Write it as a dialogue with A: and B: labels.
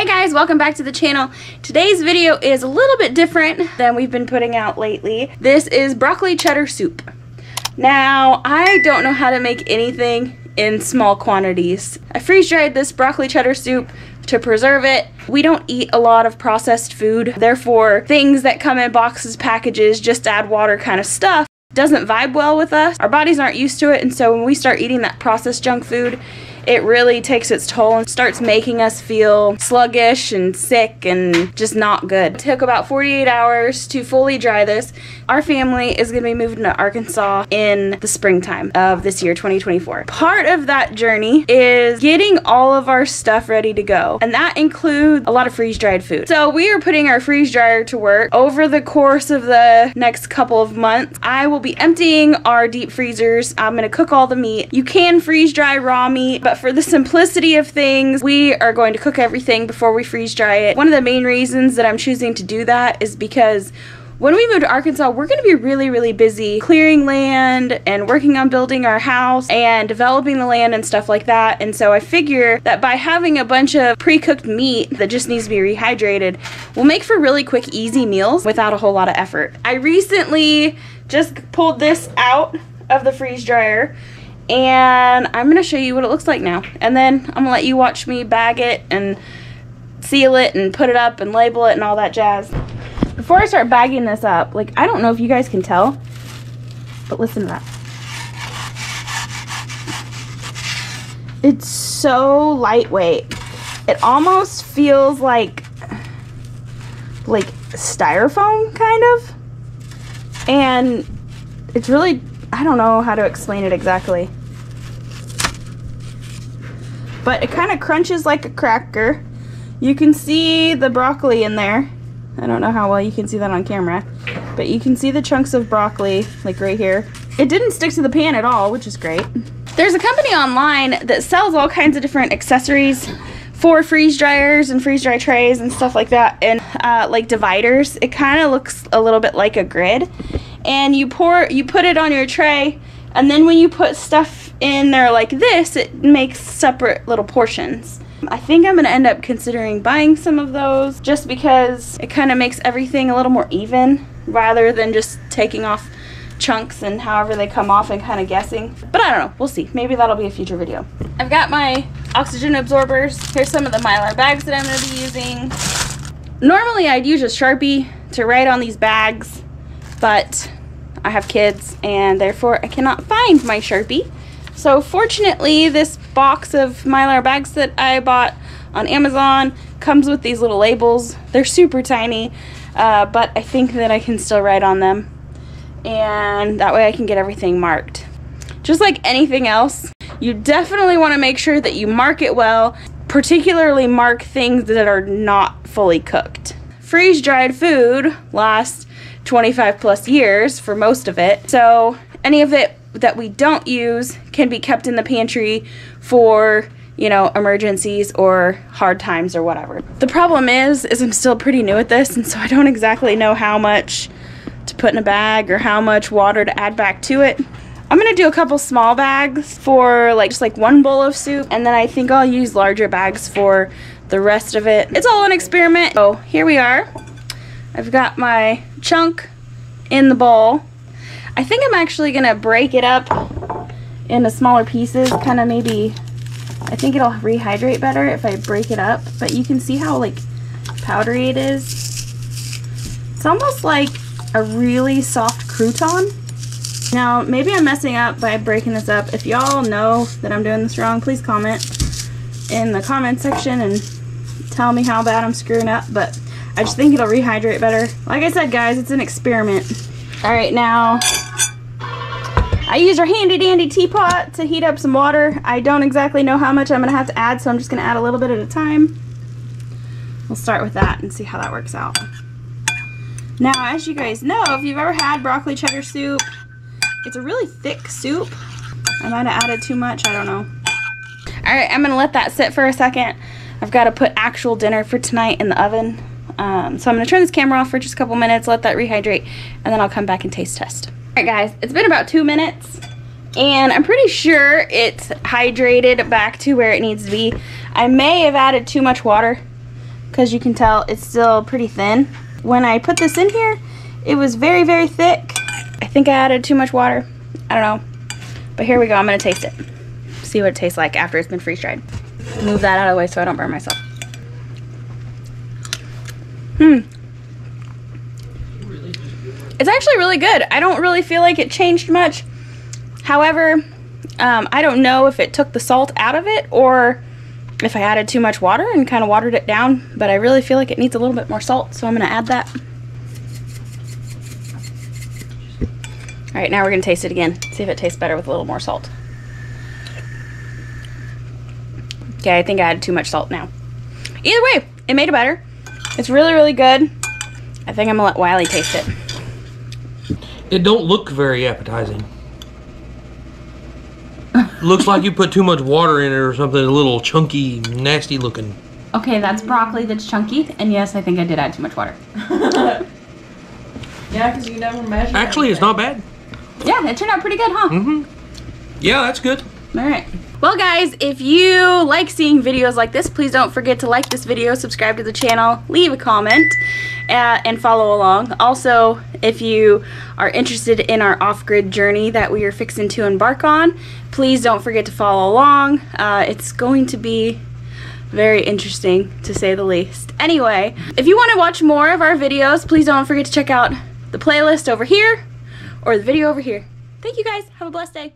A: Hey guys, welcome back to the channel. Today's video is a little bit different than we've been putting out lately. This is broccoli cheddar soup. Now, I don't know how to make anything in small quantities. I freeze-dried this broccoli cheddar soup to preserve it. We don't eat a lot of processed food, therefore things that come in boxes, packages, just add water kind of stuff doesn't vibe well with us. Our bodies aren't used to it, and so when we start eating that processed junk food, it really takes its toll and starts making us feel sluggish and sick and just not good. It took about 48 hours to fully dry this. Our family is going to be moving to Arkansas in the springtime of this year, 2024. Part of that journey is getting all of our stuff ready to go, and that includes a lot of freeze-dried food. So we are putting our freeze dryer to work. Over the course of the next couple of months, I will be emptying our deep freezers. I'm going to cook all the meat. You can freeze dry raw meat, but for the simplicity of things, we are going to cook everything before we freeze dry it. One of the main reasons that I'm choosing to do that is because when we move to Arkansas, we're going to be really busy clearing land and working on building our house and developing the land and stuff like that. And so I figure that by having a bunch of pre-cooked meat that just needs to be rehydrated will make for really quick, easy meals without a whole lot of effort. I recently just pulled this out of the freeze dryer, and I'm going to show you what it looks like now. And then I'm going to let you watch me bag it and seal it and put it up and label it and all that jazz. Before I start bagging this up, like, I don't know if you guys can tell, but listen to that. It's so lightweight. It almost feels like styrofoam, kind of. And it's really, I don't know how to explain it exactly. But it kind of crunches like a cracker. You can see the broccoli in there. I don't know how well you can see that on camera, but you can see the chunks of broccoli, like right here. It didn't stick to the pan at all, which is great. There's a company online that sells all kinds of different accessories for freeze dryers and freeze dry trays and stuff like that, and like dividers. It kind of looks a little bit like a grid, and you put it on your tray, and then when you put stuff in there like this, it makes separate little portions. I think I'm going to end up considering buying some of those just because it kind of makes everything a little more even rather than just taking off chunks and however they come off and kind of guessing. But I don't know. We'll see. Maybe that'll be a future video. I've got my oxygen absorbers. Here's some of the Mylar bags that I'm going to be using. Normally I'd use a Sharpie to write on these bags, but I have kids and therefore I cannot find my Sharpie. So fortunately, this box of Mylar bags that I bought on Amazon comes with these little labels. They're super tiny, but I think that I can still write on them. And that way I can get everything marked. Just like anything else, you definitely want to make sure that you mark it well, particularly mark things that are not fully cooked. Freeze-dried food lasts 25 plus years for most of it, so any of it that we don't use can be kept in the pantry for, you know, emergencies or hard times or whatever. The problem is I'm still pretty new at this, and so I don't exactly know how much to put in a bag or how much water to add back to it. I'm gonna do a couple small bags for just like one bowl of soup, and then I think I'll use larger bags for the rest of it. It's all an experiment. So here we are. I've got my chunk in the bowl. I think I'm actually gonna break it up into smaller pieces, kind of maybe, I think it'll rehydrate better if I break it up, but you can see how like powdery it is. It's almost like a really soft crouton. Now, maybe I'm messing up by breaking this up. If y'all know that I'm doing this wrong, please comment in the comment section and tell me how bad I'm screwing up, but I just think it'll rehydrate better. Like I said, guys, it's an experiment. All right, now I used our handy dandy teapot to heat up some water. I don't exactly know how much I'm gonna have to add, so I'm just gonna add a little bit at a time. We'll start with that and see how that works out. Now, as you guys know, if you've ever had broccoli cheddar soup, it's a really thick soup. I might have added too much, I don't know. All right, I'm gonna let that sit for a second. I've got to put actual dinner for tonight in the oven. So I'm going to turn this camera off for just a couple minutes, let that rehydrate, and then I'll come back and taste test. Alright guys, it's been about 2 minutes, and I'm pretty sure it's hydrated back to where it needs to be. I may have added too much water, because you can tell it's still pretty thin. When I put this in here, it was very, very thick. I think I added too much water. I don't know. But here we go. I'm going to taste it. See what it tastes like after it's been freeze-dried. Move that out of the way so I don't burn myself. It's actually really good. I don't really feel like it changed much. However, I don't know if it took the salt out of it or if I added too much water and kind of watered it down, but I really feel like it needs a little bit more salt, so I'm going to add that. All right, now we're going to taste it again. See if it tastes better with a little more salt. Okay, I think I added too much salt now. Either way, it made it better. It's really, really good. I think I'm going to let Wiley taste it.
B: It don't look very appetizing. Looks like you put too much water in it or something, a little chunky, nasty looking.
A: Okay, that's broccoli that's chunky, and yes, I think I did add too much water.
C: Yeah, because you never measure.
B: Actually, it's not bad.
A: Yeah, it turned out pretty good, huh?
B: Mm-hmm. Yeah, that's good.
A: All right. Well, guys, if you like seeing videos like this, please don't forget to like this video, subscribe to the channel, leave a comment, and follow along. Also, if you are interested in our off-grid journey that we are fixing to embark on, please don't forget to follow along. It's going to be very interesting, to say the least. Anyway, if you want to watch more of our videos, please don't forget to check out the playlist over here or the video over here. Thank you guys. Have a blessed day.